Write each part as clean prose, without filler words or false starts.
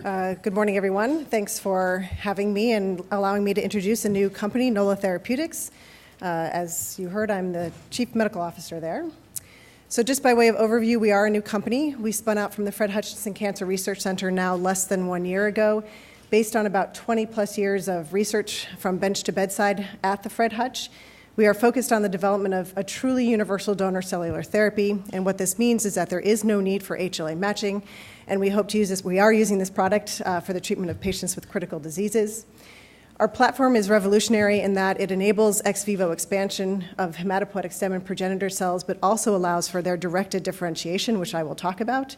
Good morning, everyone. Thanks for having me and allowing me to introduce a new company, Nohla Therapeutics. As you heard, I'm the Chief Medical Officer there. So just by way of overview, we are a new company. We spun out from the Fred Hutchinson Cancer Research Center now less than 1 year ago, based on about 20 plus years of research from bench to bedside at the Fred Hutch. We are focused on the development of a truly universal donor cellular therapy, and what this means is that there is no need for HLA matching, and we hope to use this. We are using this product for the treatment of patients with critical diseases. Our platform is revolutionary in that it enables ex vivo expansion of hematopoietic stem and progenitor cells, but also allows for their directed differentiation, which I will talk about.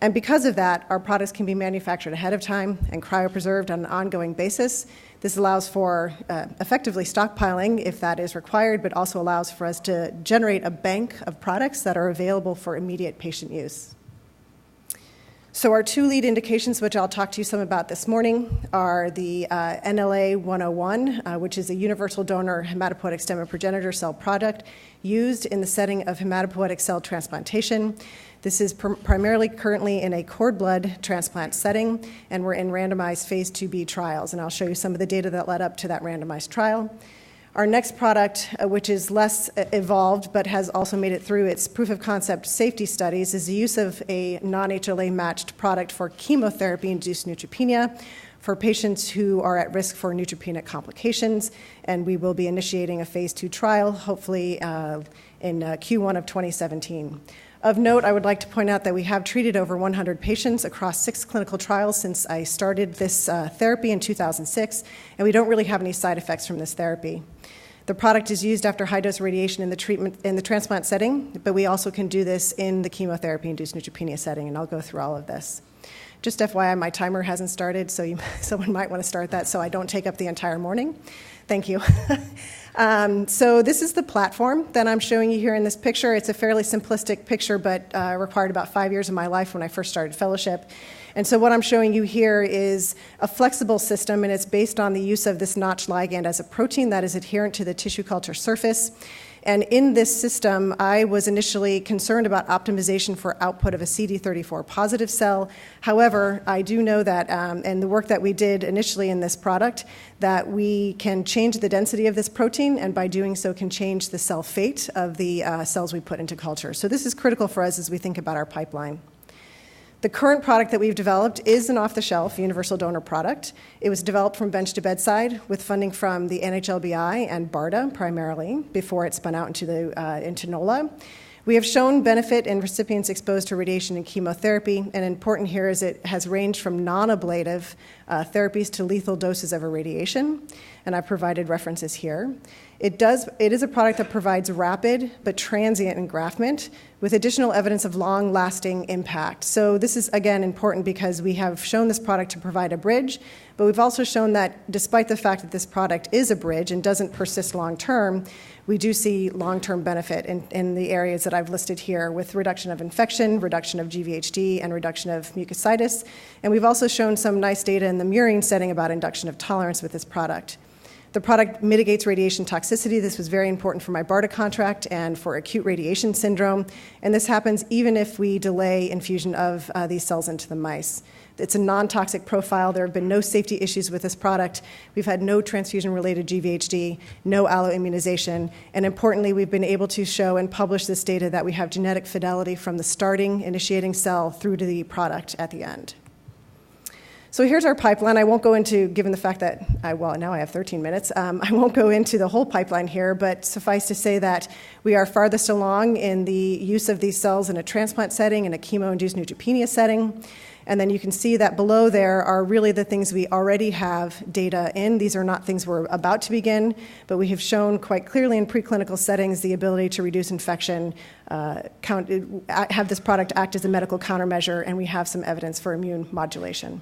And because of that, our products can be manufactured ahead of time and cryopreserved on an ongoing basis. This allows for effectively stockpiling if that is required, but also allows for us to generate a bank of products that are available for immediate patient use. So our two lead indications, which I'll talk to you some about this morning, are the NLA-101, which is a universal donor hematopoietic stem and progenitor cell product used in the setting of hematopoietic cell transplantation. This is primarily currently in a cord blood transplant setting, and we're in randomized phase 2b trials, and I'll show you some of the data that led up to that randomized trial. Our next product, which is less evolved but has also made it through its proof of concept safety studies, is the use of a non-HLA matched product for chemotherapy-induced neutropenia for patients who are at risk for neutropenic complications, and we will be initiating a phase 2 trial, hopefully in Q1 of 2017. Of note, I would like to point out that we have treated over 100 patients across 6 clinical trials since I started this therapy in 2006, and we don't really have any side effects from this therapy. The product is used after high-dose radiation in the transplant setting, but we also can do this in the chemotherapy-induced neutropenia setting, and I'll go through all of this. Just FYI, my timer hasn't started, so someone might want to start that so I don't take up the entire morning. Thank you. So this is the platform that I'm showing you here in this picture. It's a fairly simplistic picture, but required about 5 years of my life when I first started fellowship. And so what I'm showing you here is a flexible system, and it's based on the use of this Notch ligand as a protein that is adherent to the tissue culture surface. And in this system, I was initially concerned about optimization for output of a CD34 positive cell. However, I do know that, and the work that we did initially in this product, that we can change the density of this protein, and by doing so can change the cell fate of the cells we put into culture. So this is critical for us as we think about our pipeline. The current product that we've developed is an off-the-shelf universal donor product. It was developed from bench to bedside with funding from the NHLBI and BARDA primarily before it spun out into Nohla. We have shown benefit in recipients exposed to radiation and chemotherapy, and important here is it has ranged from non-ablative therapies to lethal doses of irradiation, and I've provided references here. It is a product that provides rapid but transient engraftment with additional evidence of long-lasting impact. So this is, again, important because we have shown this product to provide a bridge, but we've also shown that despite the fact that this product is a bridge and doesn't persist long-term, we do see long-term benefit in the areas that I've listed here with reduction of infection, reduction of GVHD, and reduction of mucositis. And we've also shown some nice data in the murine setting about induction of tolerance with this product. The product mitigates radiation toxicity. This was very important for my BARDA contract and for acute radiation syndrome. And this happens even if we delay infusion of these cells into the mice. It's a non-toxic profile. There have been no safety issues with this product. We've had no transfusion-related GVHD, no alloimmunization, and importantly, we've been able to show and publish this data that we have genetic fidelity from the starting initiating cell through to the product at the end. So here's our pipeline. I won't go into, given the fact that, now I have 13 minutes, I won't go into the whole pipeline here, but suffice to say that we are farthest along in the use of these cells in a transplant setting, in a chemo-induced neutropenia setting. And then you can see that below there are really the things we already have data in. These are not things we're about to begin, but we have shown quite clearly in preclinical settings the ability to reduce infection, have this product act as a medical countermeasure, and we have some evidence for immune modulation.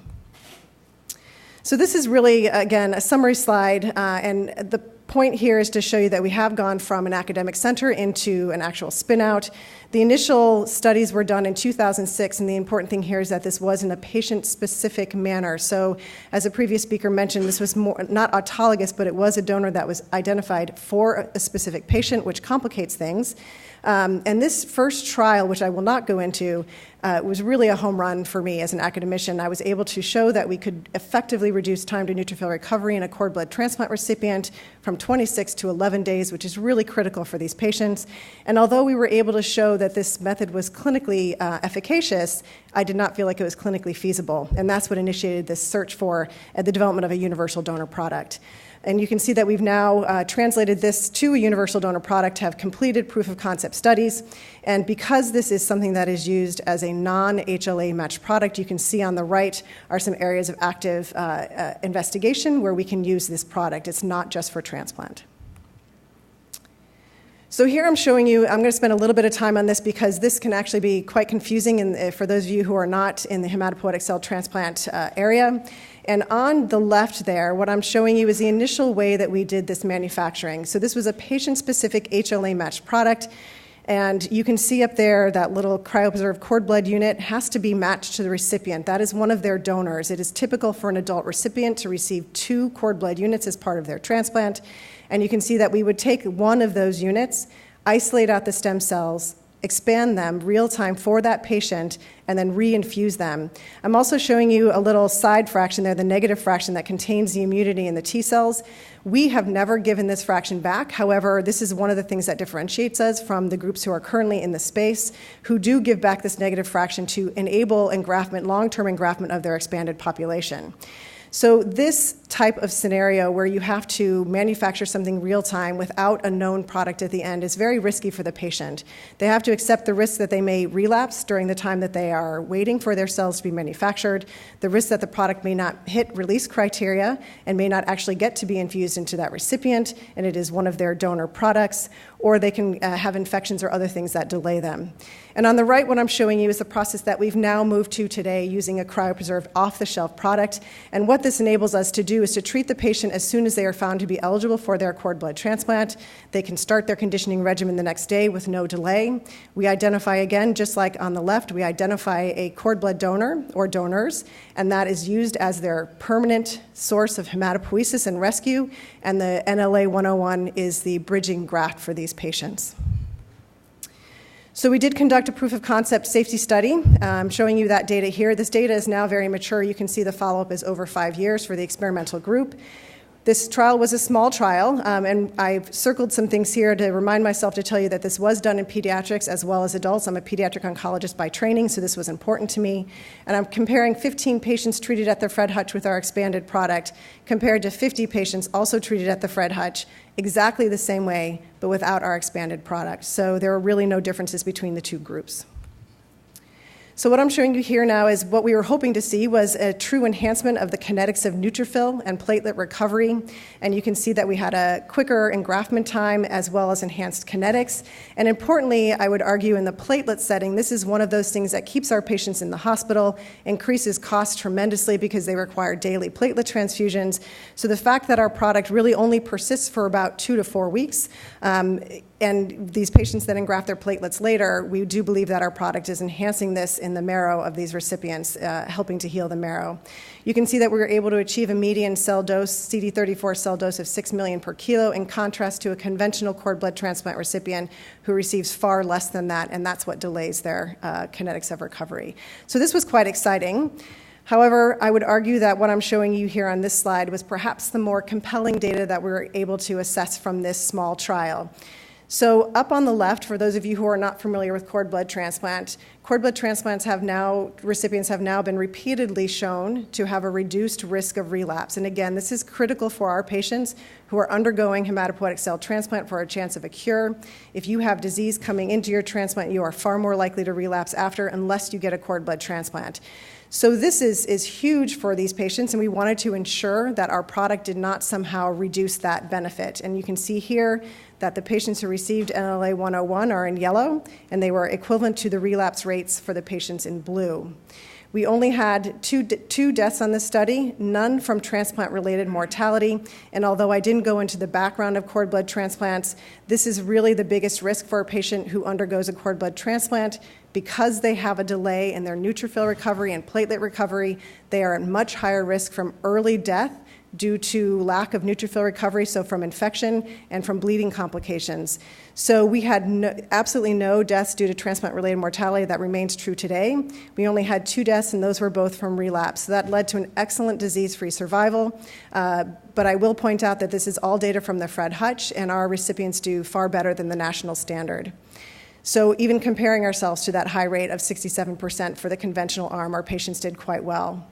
So this is really, again, a summary slide, and the point here is to show you that we have gone from an academic center into an actual spin-out. The initial studies were done in 2006, and the important thing here is that this was in a patient-specific manner. So as a previous speaker mentioned, this was not autologous, but it was a donor that was identified for a specific patient, which complicates things. And this first trial, which I will not go into, was really a home run for me as an academician. I was able to show that we could effectively reduce time to neutrophil recovery in a cord blood transplant recipient from 26 to 11 days, which is really critical for these patients. And although we were able to show that this method was clinically efficacious, I did not feel like it was clinically feasible. And that's what initiated this search for the development of a universal donor product. And you can see that we've now translated this to a universal donor product, have completed proof of concept studies. And because this is something that is used as a non-HLA matched product, you can see on the right are some areas of active investigation where we can use this product. It's not just for transplant. So here I'm showing you, I'm going to spend a little bit of time on this because this can actually be quite confusing for those of you who are not in the hematopoietic cell transplant area. And on the left there, what I'm showing you is the initial way that we did this manufacturing. So this was a patient-specific HLA-matched product. And you can see up there that little cryopreserved cord blood unit has to be matched to the recipient. That is one of their donors. It is typical for an adult recipient to receive 2 cord blood units as part of their transplant. And you can see that we would take one of those units, isolate out the stem cells, expand them real time for that patient, and then reinfuse them. I'm also showing you a little side fraction there, the negative fraction that contains the immunity in the T cells. We have never given this fraction back. However, this is one of the things that differentiates us from the groups who are currently in the space who do give back this negative fraction to enable engraftment, long-term engraftment of their expanded population. So this type of scenario where you have to manufacture something real time without a known product at the end is very risky for the patient. They have to accept the risk that they may relapse during the time that they are waiting for their cells to be manufactured, the risk that the product may not hit release criteria and may not actually get to be infused into that recipient, and it is one of their donor products, or they can have infections or other things that delay them. And on the right, what I'm showing you is the process that we've now moved to today using a cryopreserved off-the-shelf product. And what this enables us to do is to treat the patient as soon as they are found to be eligible for their cord blood transplant. They can start their conditioning regimen the next day with no delay. We identify, again, just like on the left, we identify a cord blood donor or donors, and that is used as their permanent source of hematopoiesis and rescue. And the NLA 101 is the bridging graft for these patients. So we did conduct a proof of concept safety study. I'm showing you that data here. This data is now very mature. You can see the follow-up is over 5 years for the experimental group. This trial was a small trial, and I've circled some things here to remind myself to tell you that this was done in pediatrics as well as adults. I'm a pediatric oncologist by training, so this was important to me. And I'm comparing 15 patients treated at the Fred Hutch with our expanded product compared to 50 patients also treated at the Fred Hutch, exactly the same way, but without our expanded product. So there are really no differences between the two groups. So what I'm showing you here now is what we were hoping to see was a true enhancement of the kinetics of neutrophil and platelet recovery. And you can see that we had a quicker engraftment time as well as enhanced kinetics. And importantly, I would argue in the platelet setting, this is one of those things that keeps our patients in the hospital, increases costs tremendously because they require daily platelet transfusions. So the fact that our product really only persists for about 2 to 4 weeks, and these patients that engraft their platelets later, we do believe that our product is enhancing this in the marrow of these recipients, helping to heal the marrow. You can see that we were able to achieve a median cell dose, CD34 cell dose of 6 million per kilo, in contrast to a conventional cord blood transplant recipient who receives far less than that, and that's what delays their kinetics of recovery. So this was quite exciting. However, I would argue that what I'm showing you here on this slide was perhaps the more compelling data that we were able to assess from this small trial. So up on the left, for those of you who are not familiar with cord blood transplants recipients have now been repeatedly shown to have a reduced risk of relapse. And again, this is critical for our patients who are undergoing hematopoietic cell transplant for a chance of a cure. If you have disease coming into your transplant, you are far more likely to relapse after unless you get a cord blood transplant. So this is huge for these patients, and we wanted to ensure that our product did not somehow reduce that benefit. And you can see here that the patients who received NLA 101 are in yellow, and they were equivalent to the relapse rates for the patients in blue. We only had two deaths on this study, none from transplant-related mortality, and although I didn't go into the background of cord blood transplants, this is really the biggest risk for a patient who undergoes a cord blood transplant. Because they have a delay in their neutrophil recovery and platelet recovery, they are at much higher risk from early death due to lack of neutrophil recovery, so from infection and from bleeding complications. So we had absolutely no deaths due to transplant-related mortality. That remains true today. We only had 2 deaths, and those were both from relapse. So that led to an excellent disease-free survival. But I will point out that this is all data from the Fred Hutch, and our recipients do far better than the national standard. So even comparing ourselves to that high rate of 67% for the conventional arm, our patients did quite well.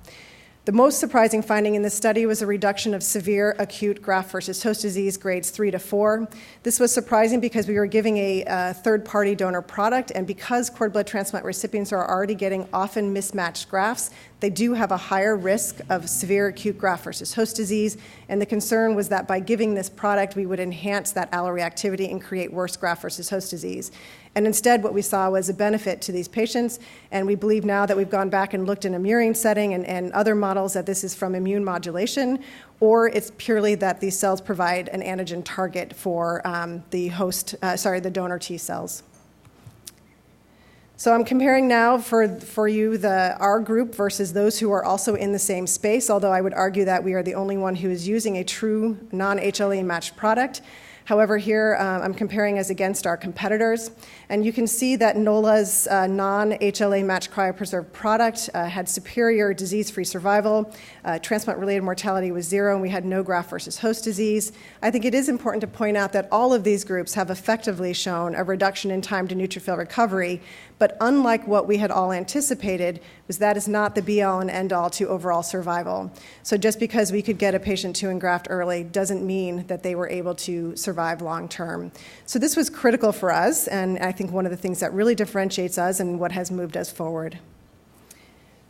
The most surprising finding in this study was a reduction of severe acute graft versus host disease grades 3 to 4. This was surprising because we were giving a third-party donor product, and because cord blood transplant recipients are already getting often mismatched grafts, they do have a higher risk of severe acute graft versus host disease, and the concern was that by giving this product, we would enhance that alloreactivity and create worse graft versus host disease. And instead, what we saw was a benefit to these patients, and we believe now that we've gone back and looked in a murine setting and other models that this is from immune modulation, or it's purely that these cells provide an antigen target for the donor T cells. So I'm comparing now for you our group versus those who are also in the same space, although I would argue that we are the only one who is using a true non-HLA matched product. However, here I'm comparing us against our competitors, and you can see that Nohla's non-HLA matched cryopreserved product had superior disease-free survival. Transplant-related mortality was 0, and we had no graft versus host disease. I think it is important to point out that all of these groups have effectively shown a reduction in time to neutrophil recovery, but unlike what we had all anticipated, that is not the be-all and end-all to overall survival. So just because we could get a patient to engraft early doesn't mean that they were able to survive long-term. So this was critical for us, and I think one of the things that really differentiates us and what has moved us forward.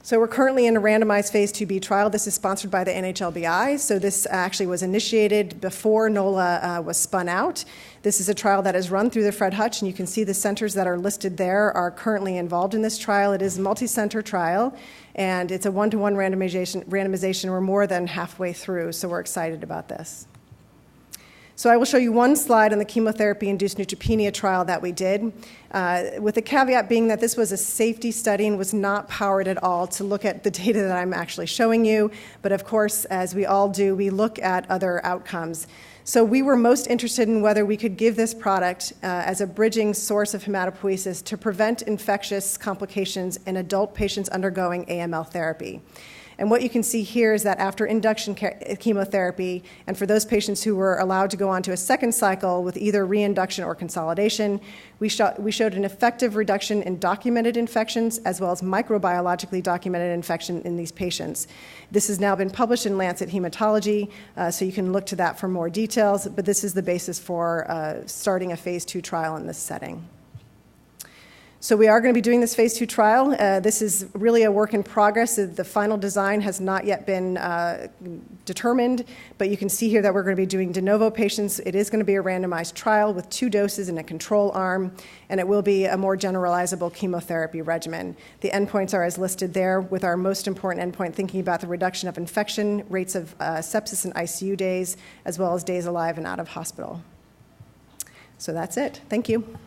So we're currently in a randomized phase 2b trial. This is sponsored by the NHLBI. So this actually was initiated before Nohla was spun out. This is a trial that is run through the Fred Hutch, and you can see the centers that are listed there are currently involved in this trial. It is a multi-center trial, and it's a 1-to-1 randomization. We're more than halfway through, so we're excited about this. So I will show you one slide on the chemotherapy-induced neutropenia trial that we did, with the caveat being that this was a safety study and was not powered at all to look at the data that I'm actually showing you. But of course, as we all do, we look at other outcomes. So we were most interested in whether we could give this product as a bridging source of hematopoiesis to prevent infectious complications in adult patients undergoing AML therapy. And what you can see here is that after induction chemotherapy, and for those patients who were allowed to go on to a second cycle with either reinduction or consolidation, we showed an effective reduction in documented infections as well as microbiologically documented infection in these patients. This has now been published in Lancet Hematology, so you can look to that for more details, but this is the basis for starting a phase 2 trial in this setting. So we are going to be doing this phase 2 trial. This is really a work in progress. The final design has not yet been determined, but you can see here that we're going to be doing de novo patients. It is going to be a randomized trial with 2 doses in a control arm, and it will be a more generalizable chemotherapy regimen. The endpoints are as listed there, with our most important endpoint thinking about the reduction of infection, rates of sepsis and ICU days, as well as days alive and out of hospital. So that's it. Thank you.